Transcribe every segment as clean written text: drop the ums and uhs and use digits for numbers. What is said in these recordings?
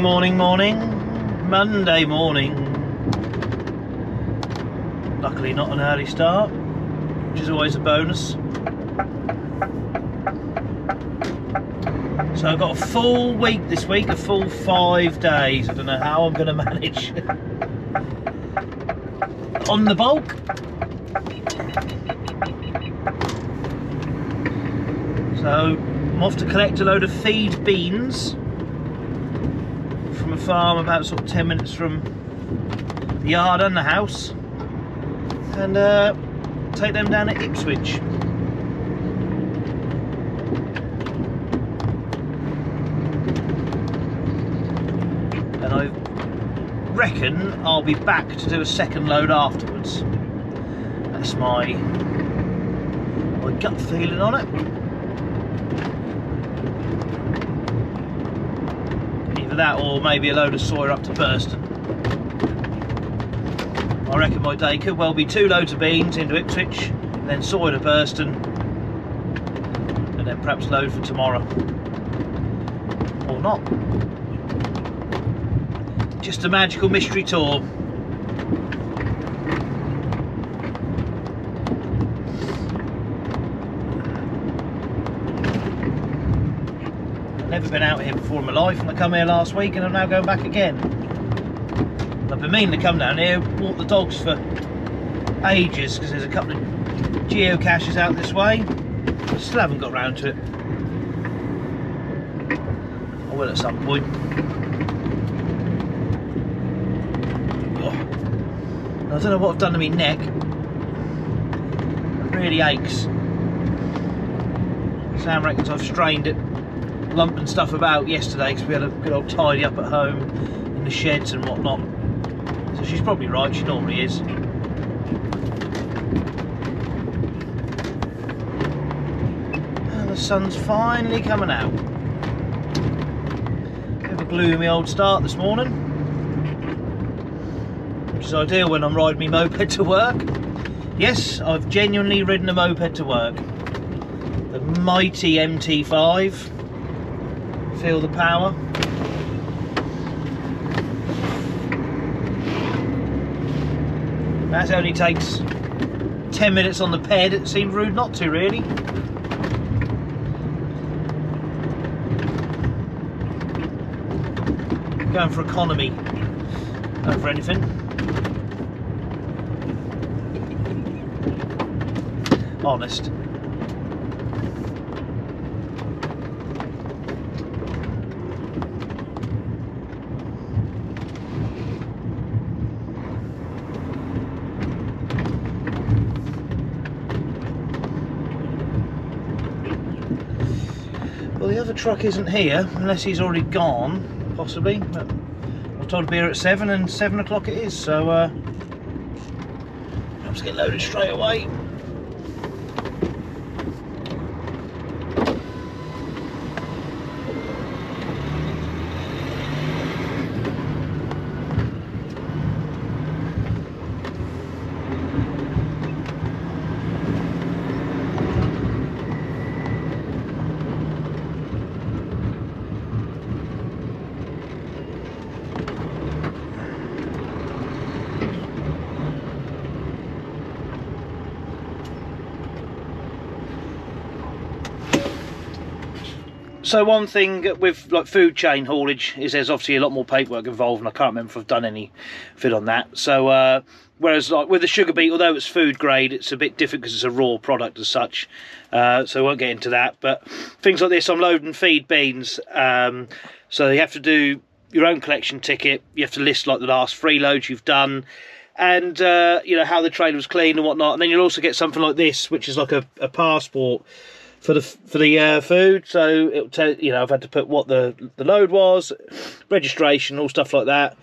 Morning. Monday morning. Luckily not an early start, which is always a bonus. So I've got a full week this week, a full 5 days. I don't know how I'm going to manage. On the bulk. So I'm off to collect a load of feed beans from a farm about sort of 10 minutes from the yard and the house, and take them down to Ipswich. And I reckon I'll be back to do a second load afterwards. That's my gut feeling on it. Either that or maybe a load of soya up to Burston. I reckon my day could well be 2 loads of beans into Ipswich, then soya to Burston, and then perhaps load for tomorrow. Or not. Just a magical mystery tour. I've never been out here before in my life, and I come here last week and I'm now going back again. I've been meaning to come down here, walk the dogs for ages, because there's a couple of geocaches out this way. I still haven't got round to it. I will at some point. I don't know what I've done to my neck. It really aches. Sam reckons I've strained it, lumping stuff about yesterday, because we had a good old tidy up at home in the sheds and whatnot. So she's probably right, she normally is. And the sun's finally coming out. Bit of a gloomy old start this morning, which is ideal when I'm riding my moped to work. Yes, I've genuinely ridden a moped to work. The mighty MT5. Feel the power. That only takes 10 minutes on the ped. It seemed rude not to, really. Going for economy over anything. Honest. Well, the other truck isn't here, unless he's already gone, possibly. But I'm told to be here at 7, and 7 o'clock it is, so let's get loaded straight away. So one thing with like food chain haulage is there's obviously a lot more paperwork involved, and I can't remember if I've done any fit on that. So whereas like with the sugar beet, although it's food grade, it's a bit different because it's a raw product as such. So I won't get into that. But things like this, I'm loading feed beans. So you have to do your own collection ticket. You have to list like the last 3 loads you've done, and you know, how the trailer was cleaned and whatnot. And then you'll also get something like this, which is like a passport for the food. So it'll tell, you know, I've had to put what the load was, registration, all stuff like that,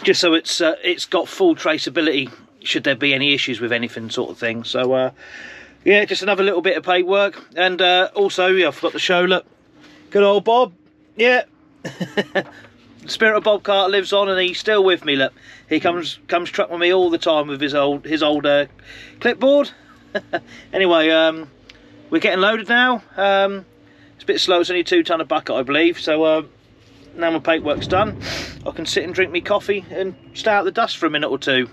just so it's got full traceability should there be any issues with anything, sort of thing. So yeah, just another little bit of paperwork. And also, yeah, I forgot to show, look, good old Bob. Yeah. The spirit of Bob Carter lives on, and he's still with me. Look, he comes truck with me all the time with his old clipboard. Anyway, we're getting loaded now. It's a bit slow, it's only a 2-tonner bucket, I believe, so now my paintwork's done, I can sit and drink me coffee and stay out the dust for a minute or two.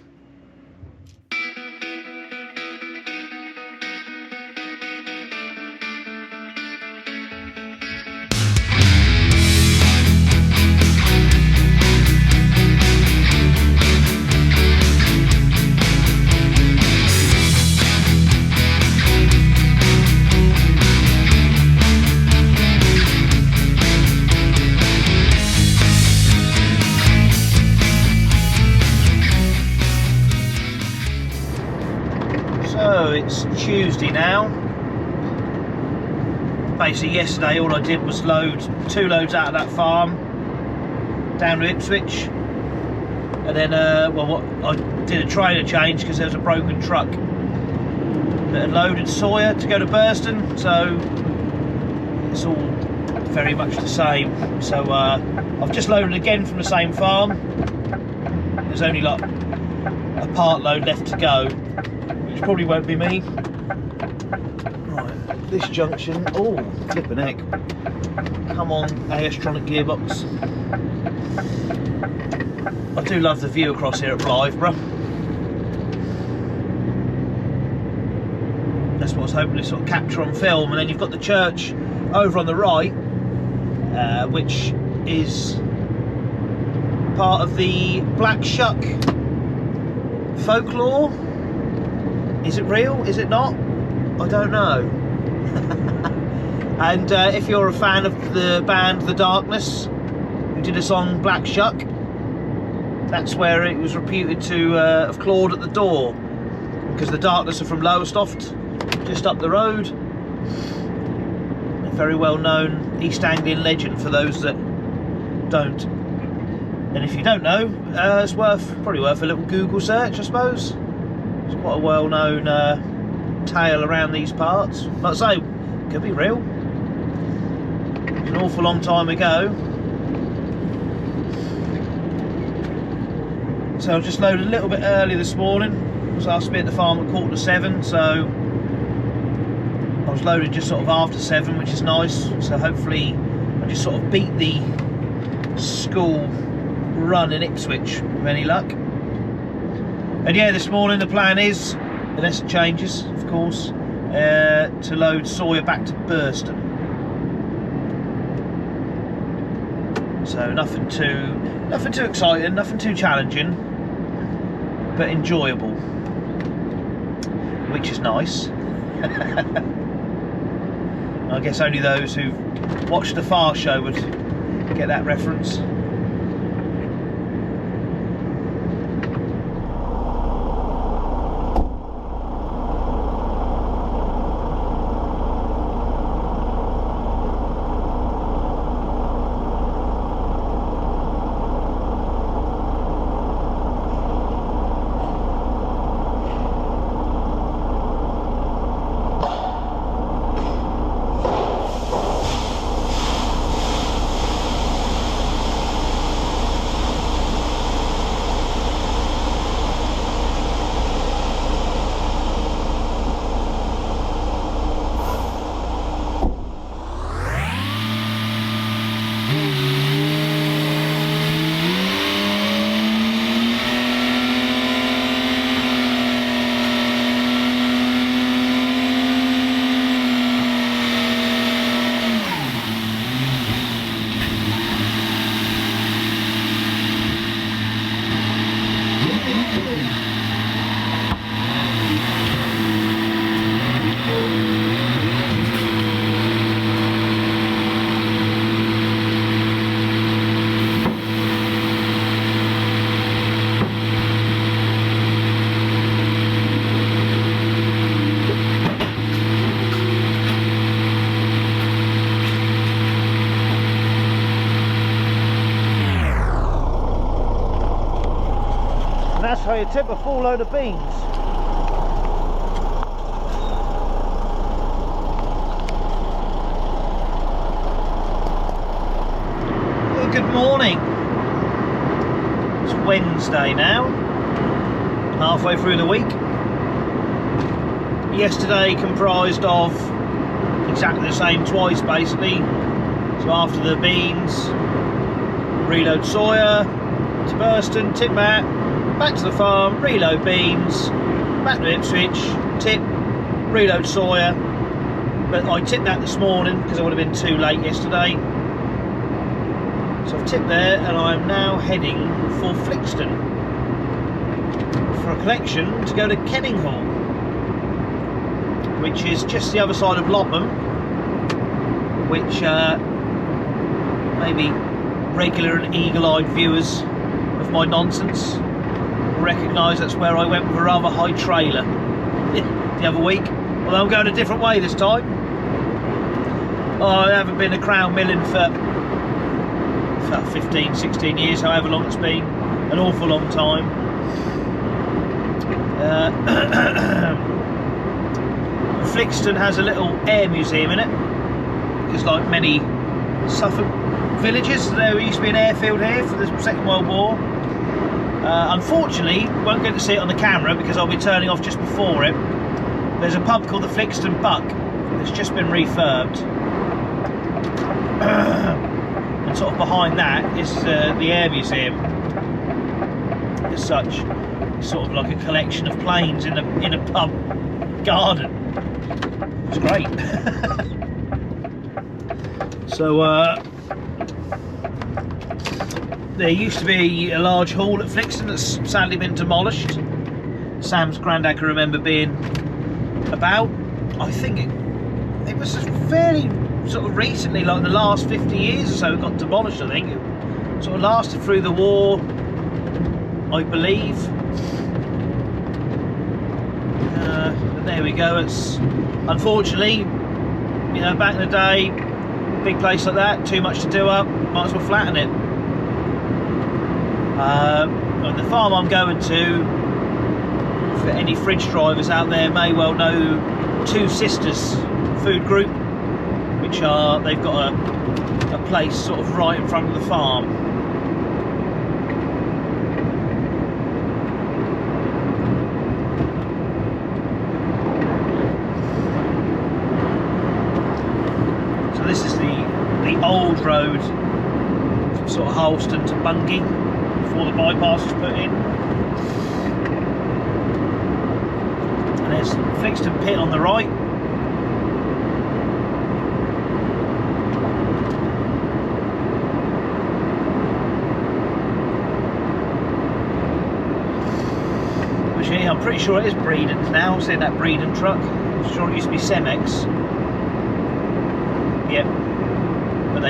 So it's Tuesday now. Basically yesterday all I did was load 2 loads out of that farm down to Ipswich, and then I did a trailer change because there was a broken truck that had loaded soya to go to Burston, so it's all very much the same. So I've just loaded again from the same farm. There's only like a part load left to go, which probably won't be me. Right, this junction, oh, flipping heck. Come on, AS-tronic gearbox. I do love the view across here at Blytheborough. That's what I was hoping to sort of capture on film. And then you've got the church over on the right, which is part of the Black Shuck folklore. Is it real? Is it not? I don't know. And if you're a fan of the band The Darkness, who did a song Black Shuck, that's where it was reputed to have clawed at the door, because The Darkness are from Lowestoft, just up the road. A very well known East Anglian legend for those that don't. And if you don't know, it's probably worth a little Google search, I suppose. It's quite a well-known tale around these parts. Like I say, could be real. An awful long time ago. So I just loaded a little bit early this morning. I was asked to be at the farm at 6:45, so I was loaded just sort of after 7, which is nice. So hopefully I just sort of beat the school run in Ipswich with any luck. And yeah, this morning the plan is, unless it changes of course, to load soya back to Burston. So nothing too exciting, nothing too challenging, but enjoyable, which is nice. I guess only those who watched the Far Show would get that reference. That's how you tip a full load of beans. Well, good morning. It's Wednesday now, halfway through the week. Yesterday comprised of exactly the same twice basically. So after the beans, reload soya to Burston, tip that, back to the farm, reload beans, back to Ipswich, tip, reload soya. But I tipped that this morning because I would have been too late yesterday. So I've tipped there, and I'm now heading for Flixton for a collection to go to Kenninghall, which is just the other side of Lopham, which maybe regular and eagle-eyed viewers of my nonsense will recognise that's where I went with a rather high trailer the other week, although I'm going a different way this time. I haven't been to Crown Milling for 15, 16 years, however long it's been, an awful long time. Flixton has a little air museum in it, just like many Suffolk villages. There used to be an airfield here for the Second World War. Unfortunately, won't get to see it on the camera because I'll be turning off just before it. There's a pub called the Flixton Buck that's just been refurbed. And sort of behind that is the air museum as such. It's sort of like a collection of planes in a pub garden. It's great. So there used to be a large hall at Flixton that's sadly been demolished. Sam's granddad can remember being about. I think it was fairly sort of recently, like in the last 50 years or so, it got demolished. I think it sort of lasted through the war, I believe. But there we go. It's unfortunately, you know, back in the day, big place like that, too much to do up, might as well flatten it. The farm I'm going to, for any fridge drivers out there, may well know Two Sisters Food Group, which are, they've got a place sort of right in front of the farm. So this is the old road from sort of Harleston to Bungay before the bypass was put in. And there's Flixton Pit on the right. I'm pretty sure it is Breeden's now. I'm seeing that Breeden truck. I'm sure it used to be Cemex. Yep. But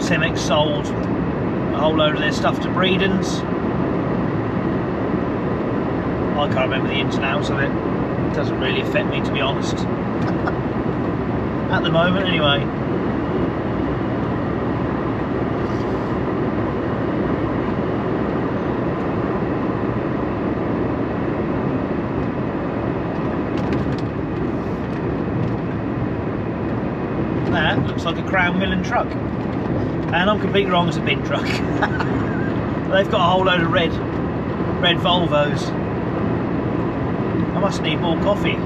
Cemex sold a whole load of their stuff to Breeden's. I can't remember the ins and outs of it. It doesn't really affect me, to be honest. At the moment, anyway. That looks like a Crown Milling truck, and I'm completely wrong, it's a bin truck. They've got a whole load of red Volvos. I must need more coffee.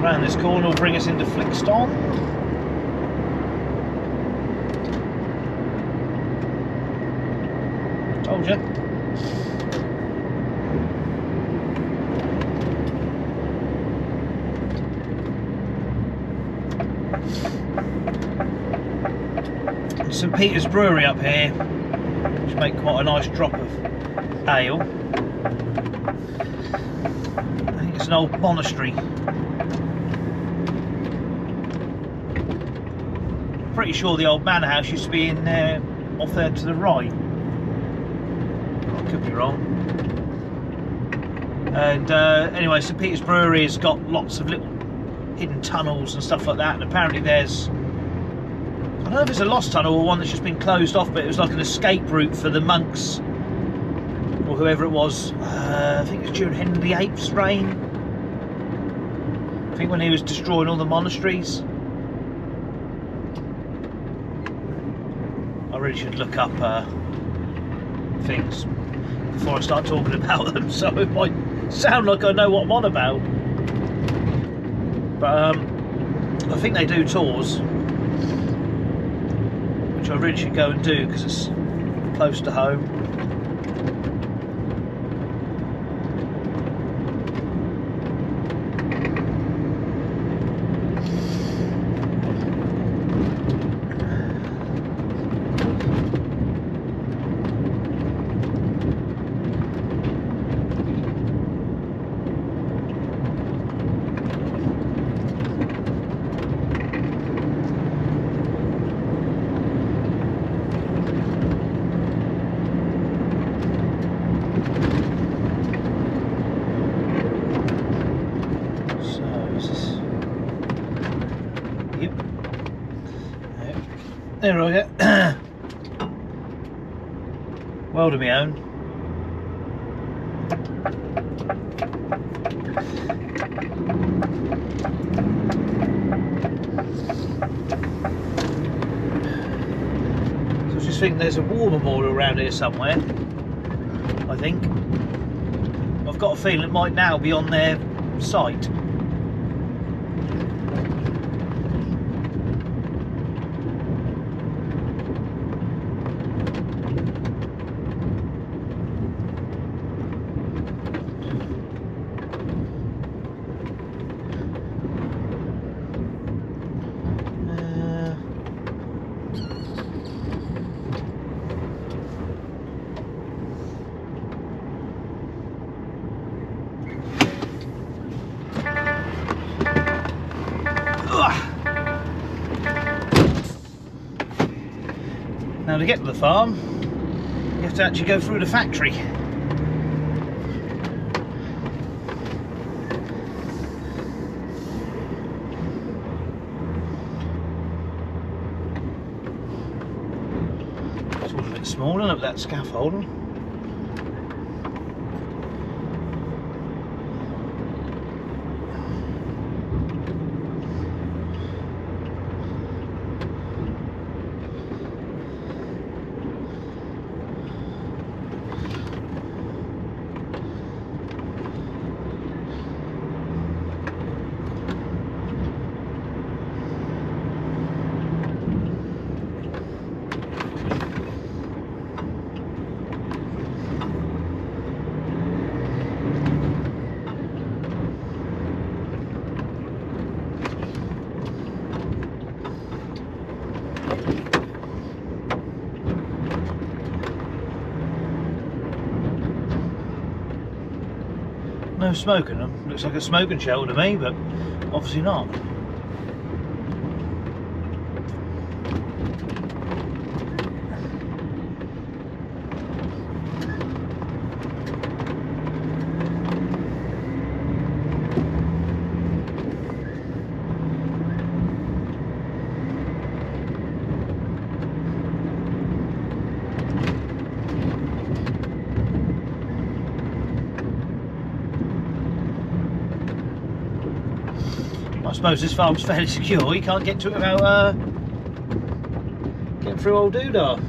Around this corner will bring us into Flixton. Told you. St Peter's Brewery up here, which make quite a nice drop of ale. I think it's an old monastery. Pretty sure the old manor house used to be in there, off there to the right. I could be wrong. And anyway, St Peter's Brewery has got lots of little hidden tunnels and stuff like that, and apparently there's, I don't know if it's a lost tunnel or one that's just been closed off, but it was like an escape route for the monks or whoever it was. I think it was during Henry VIII's reign. I think when he was destroying all the monasteries. really should look up things before I start talking about them, so it might sound like I know what I'm on about. But I think they do tours, which I really should go and do because it's close to home. There I go. World of my own. So I was just thinking there's a war memorial around here somewhere, I think. I've got a feeling it might now be on their site. Now to get to the farm, you have to actually go through the factory. It's all a bit smaller, look at that scaffolding. No smoking them. Looks like a smoking shelter to me, but obviously not. I suppose this farm's fairly secure. You can't get to it without getting through old Doodah.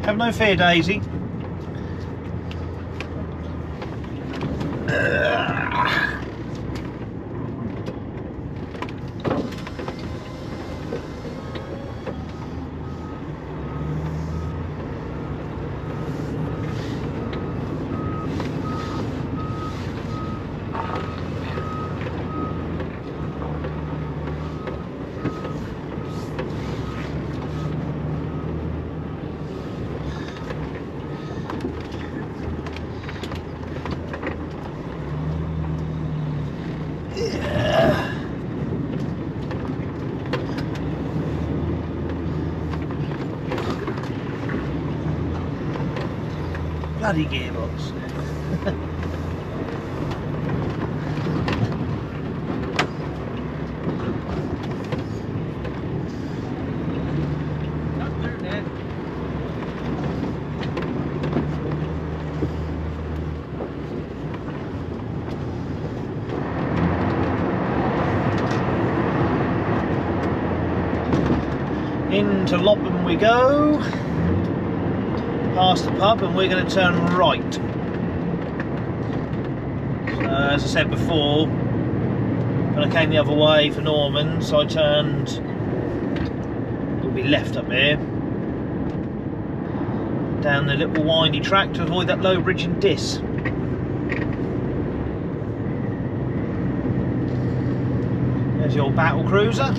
Have no fear, Daisy. bloody gearbox. Into Lopham we go, past the pub, and we're going to turn right. As I said before, when I came the other way for Norman's, I turned, it'll be left up here, down the little windy track to avoid that low bridge in Diss. There's the old battle cruiser.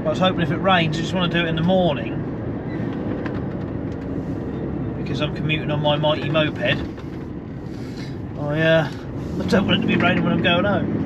I was hoping if it rains, I just want to do it in the morning because I'm commuting on my mighty moped. I don't want it to be raining when I'm going home.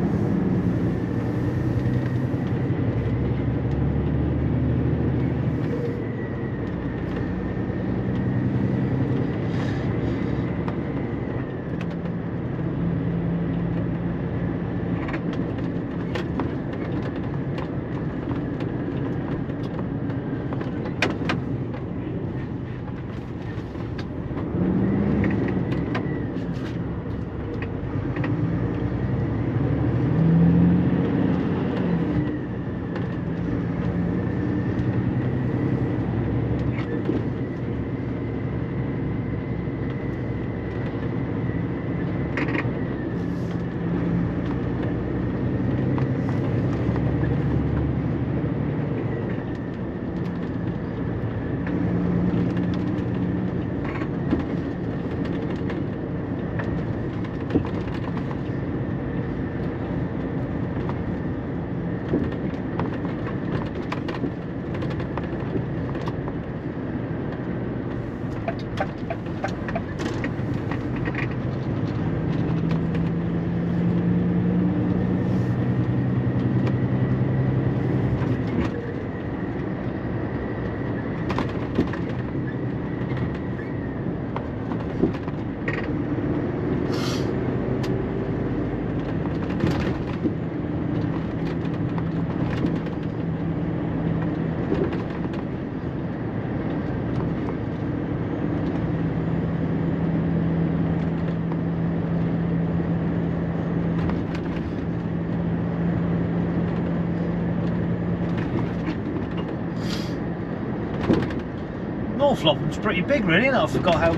North Lopham's pretty big really, and I forgot how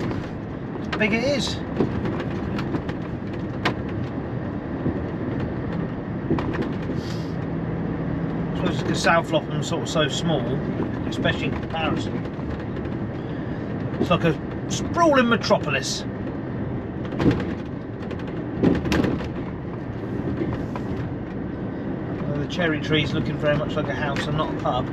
big it is. I suppose it's because South Lopham's sort of so small, especially in comparison. It's like a sprawling metropolis. The cherry tree's looking very much like a house and not a pub.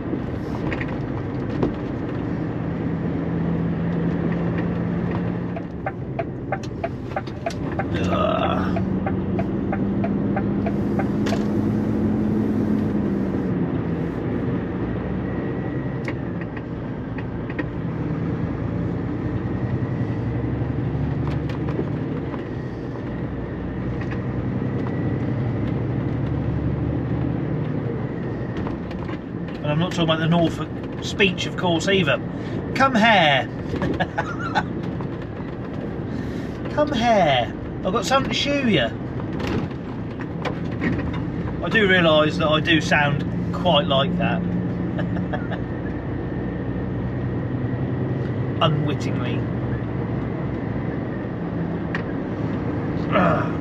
I'm not talking about the Norfolk speech, of course, either. Come here. Come here. I've got something to show you. I do realise that I do sound quite like that. Unwittingly. Ugh.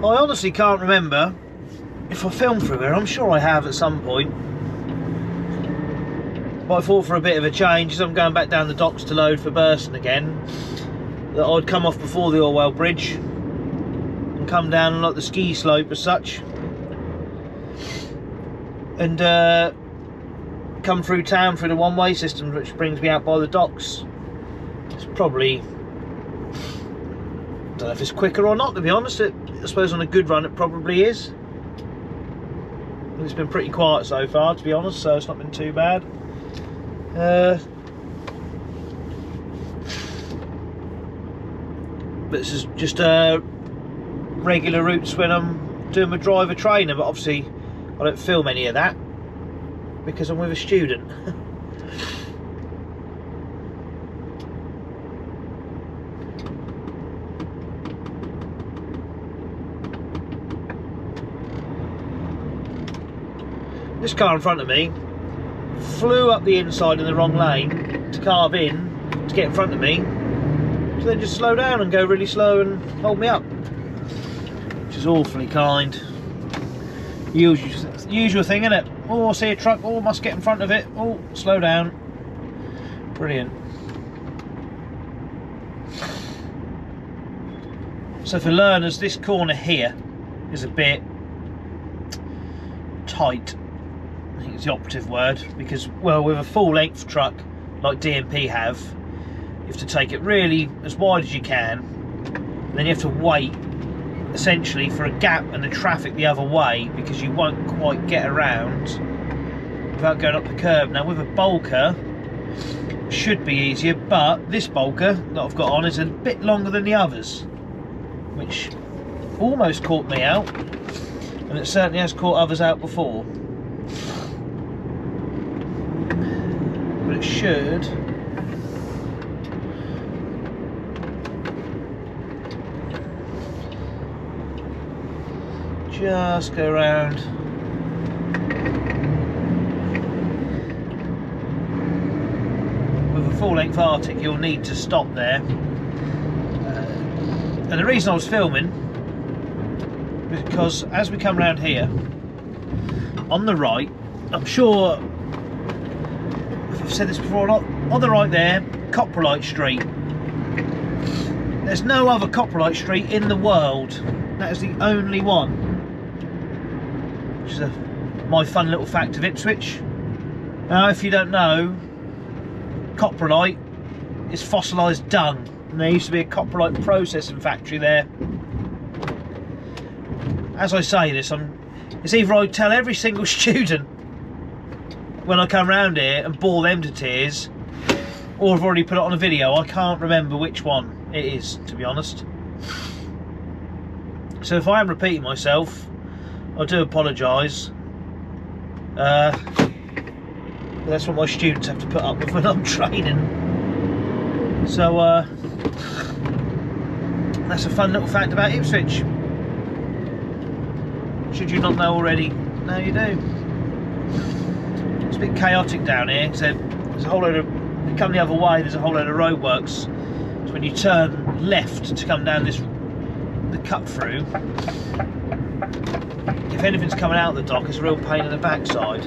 I honestly can't remember if I filmed through here. I'm sure I have at some point. But I thought for a bit of a change, as I'm going back down the docks to load for Burston again, that I'd come off before the Orwell Bridge and come down like the ski slope as such, and come through town through the one-way system, which brings me out by the docks. It's probably, I don't know if it's quicker or not, to be honest. I suppose on a good run it probably is. It's been pretty quiet so far, to be honest, so it's not been too bad. But this is just regular routes when I'm doing my driver trainer, but obviously I don't film any of that because I'm with a student. This car in front of me flew up the inside in the wrong lane to carve in to get in front of me, to then just slow down and go really slow and hold me up, which is awfully kind. Usual thing, isn't it? Oh, I see a truck, oh, must get in front of it, oh, slow down. Brilliant. So for learners, this corner here is a bit tight. I think it's the operative word, because, well, with a full length truck like DMP have, you have to take it really as wide as you can, and then you have to wait essentially for a gap and the traffic the other way, because you won't quite get around without going up the curb. Now with a bulker it should be easier, but this bulker that I've got on is a bit longer than the others, which almost caught me out, and it certainly has caught others out before. But it should just go around. With a full-length Arctic you'll need to stop there, and the reason I was filming is because as we come round here on the right, I'm sure if I've said this before or not, on the right there, Coprolite Street, There's no other coprolite street in the world. That is the only one. Which is my fun little fact of Ipswich. Now, if you don't know, coprolite is fossilised dung, and there used to be a coprolite processing factory there. As I say this, it's either I tell every single student when I come round here and bore them to tears, or I've already put it on a video. I can't remember which one it is, to be honest. So if I am repeating myself, I do apologise. That's what my students have to put up with when I'm training. So that's a fun little fact about Ipswich. Should you not know already, now you do. It's a bit chaotic down here, so there's a whole load of, you come the other way, there's a whole load of roadworks. So when you turn left to come down the cut through, if anything's coming out of the dock, it's a real pain in the backside.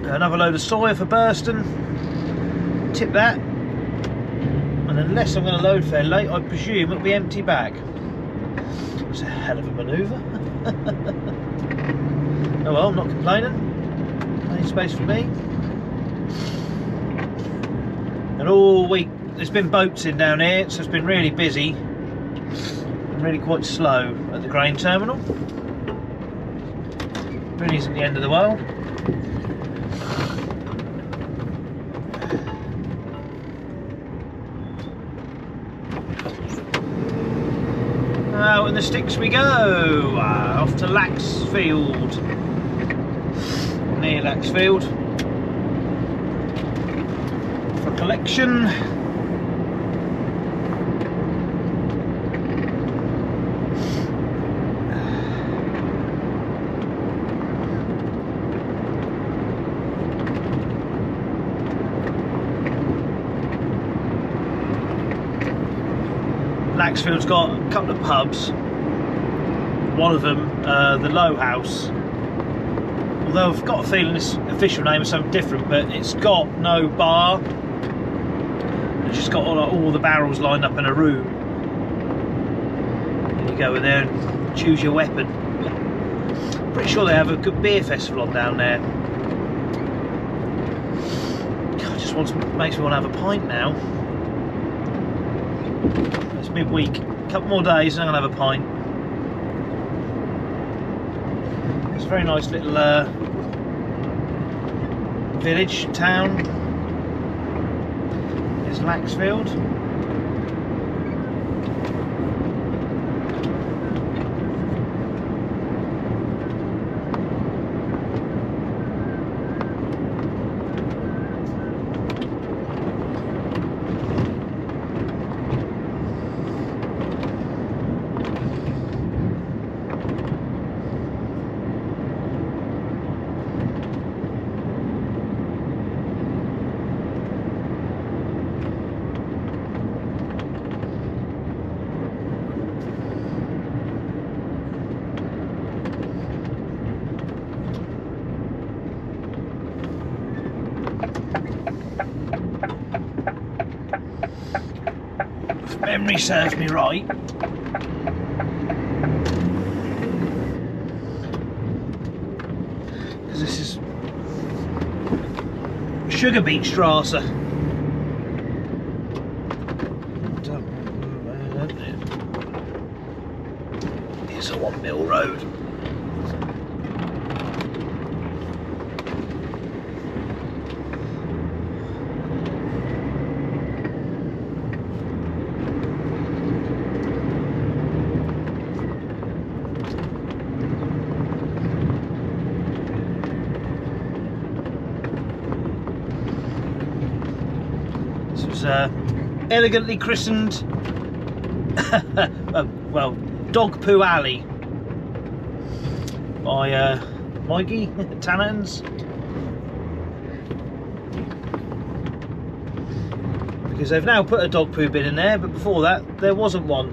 Another load of soya for Burston. Tip that, and unless I'm going to load fairly late, I presume it'll be empty back. It's a hell of a manoeuvre. Oh well, I'm not complaining. Plenty space for me. And all week there's been boats in down here, so it's been really busy and really quite slow at the grain terminal. Really isn't the end of the world. Out in the sticks we go, off to Laxfield, near Laxfield, for collection. Laxfield's got a couple of pubs. One of them, the Low House. Although I've got a feeling its official name is something different, but it's got no bar. It's just got all the barrels lined up in a room. And you go in there and choose your weapon. Pretty sure they have a good beer festival on down there. God, it just makes me want to have a pint now. It's midweek, a couple more days and I'm going to have a pint. It's a very nice little village, town. It's Laxfield. If memory serves me right, because this is Sugar Beet Strasse. It's a 1 mil road. elegantly christened well, Dog Poo Alley by Mikey Tannins, because they've now put a dog poo bin in there, but before that there wasn't one.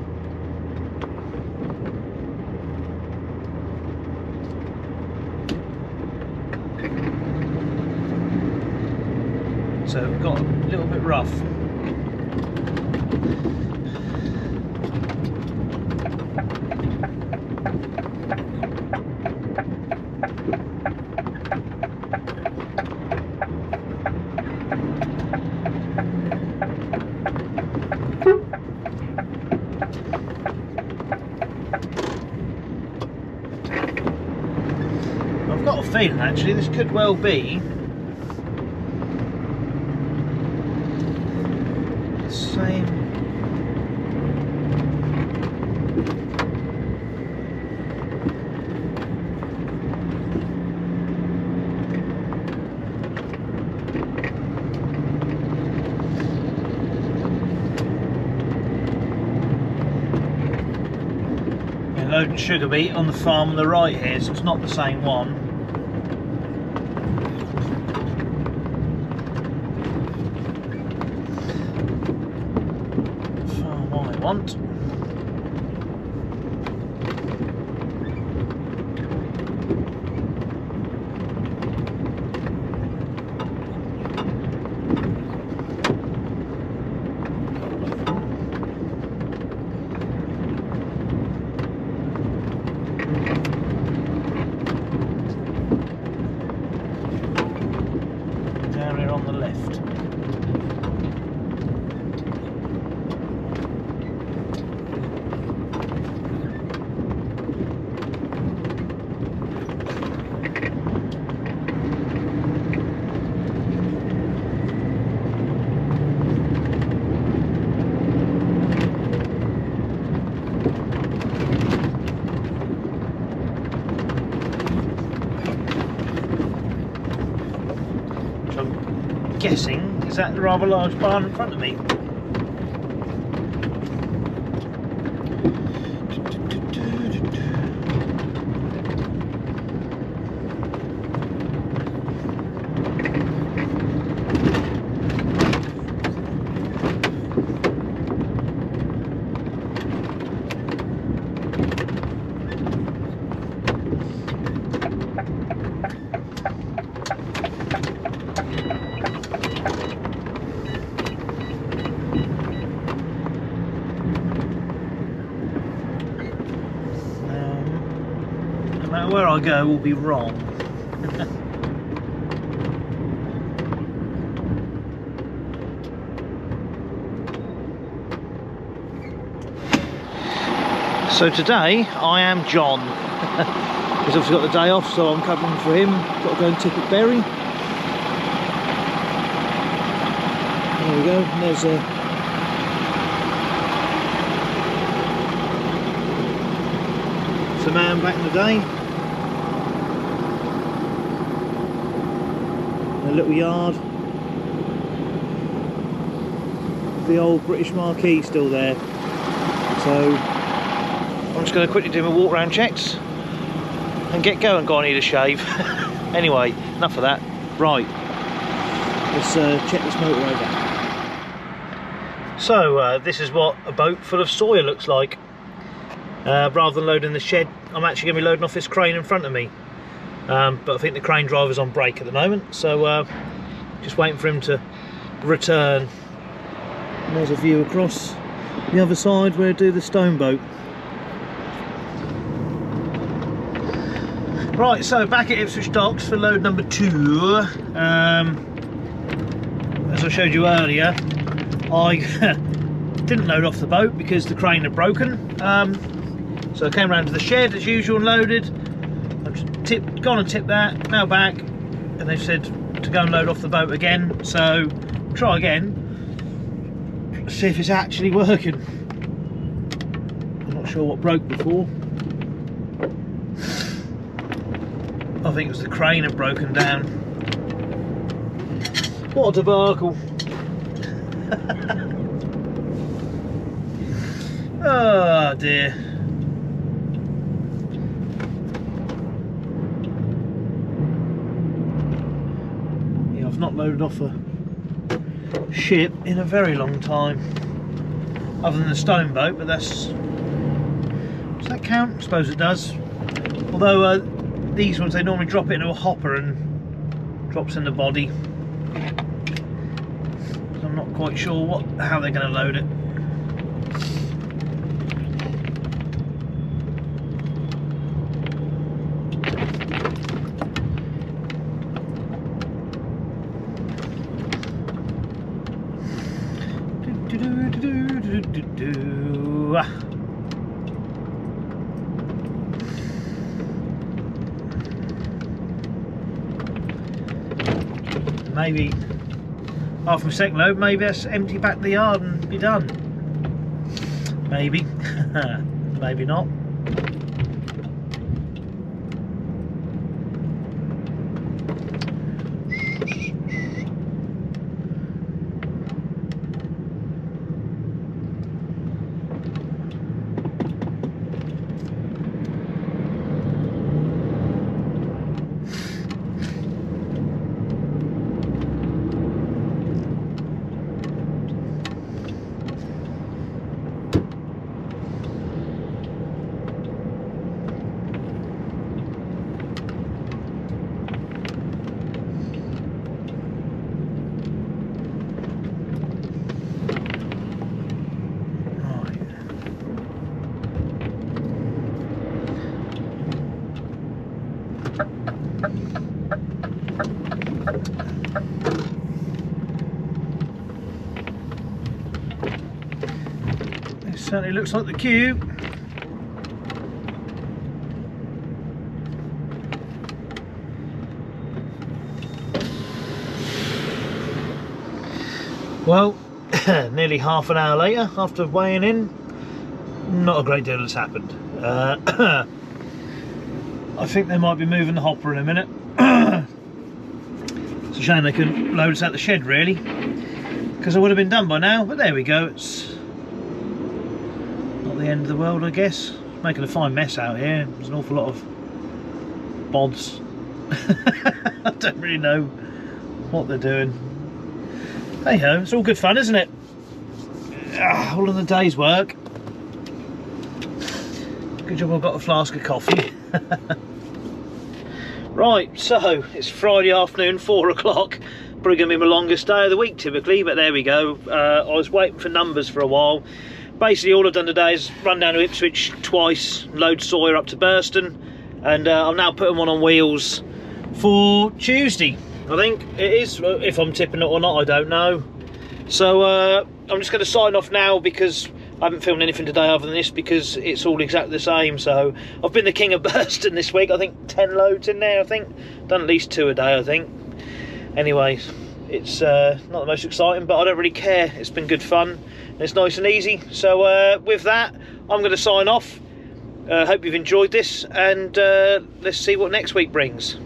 So it got a little bit rough. I've got a feeling actually this could well be the same. Loading sugar beet on the farm on the right here, so it's not the same one. Farm I want. On the left. Guessing is that the rather large barn in front of me. Where I go will be wrong. So today I am John. He's obviously got the day off, so I'm covering for him. Got to go and tip at Berry. There we go. And there's a man back in the day. A little yard. The old British marquee still there. So I'm just going to quickly do my walk around checks and get going. I need a shave. Anyway, enough of that. Right, let's check this motor over. So this is what a boat full of soya looks like. Rather than loading the shed, I'm actually going to be loading off this crane in front of me. But I think the crane driver's on break at the moment, so just waiting for him to return. And there's a view across the other side where I do the stone boat. Right, so back at Ipswich Docks for load number 2. As I showed you earlier, I didn't load off the boat because the crane had broken. So I came round to the shed as usual and loaded. I've gone and tipped that, now back, and they've said to go and load off the boat again. So try again, see if it's actually working. I'm not sure what broke before. I think it was the crane had broken down. What a debacle. Oh dear. Yeah, I've not loaded off a ship in a very long time, other than the stone boat, but that's... Does that count? I suppose it does. Although these ones, they normally drop it into a hopper and drops in the body. So I'm not quite sure how they're going to load it. Maybe after my second load, maybe let's empty back the yard and be done. Maybe. Maybe not. It certainly looks like the queue. Well, nearly half an hour later, after weighing in, not a great deal has happened. I think they might be moving the hopper in a minute. It's a shame they couldn't load us out the shed, really, because I would have been done by now, but there we go. It's not the end of the world, I guess. Making a fine mess out here. There's an awful lot of bods. I don't really know what they're doing. Hey ho, it's all good fun, isn't it? All in the day's work. Good job I've got a flask of coffee. Right, so it's Friday afternoon, 4 o'clock. Probably going to be my longest day of the week typically, but there we go. I was waiting for numbers for a while. Basically all I've done today is run down to Ipswich twice, load Sawyer up to Burston, and I'm now putting one on wheels for Tuesday. I think it is. If I'm tipping it or not, I don't know. So I'm just going to sign off now, because I haven't filmed anything today other than this, because it's all exactly the same. So I've been the king of Burston this week. I think 10 loads in there, I think. Done at least 2 a day, I think. Anyway, it's not the most exciting, but I don't really care. It's been good fun. It's nice and easy. So with that, I'm going to sign off. Hope you've enjoyed this, and let's see what next week brings.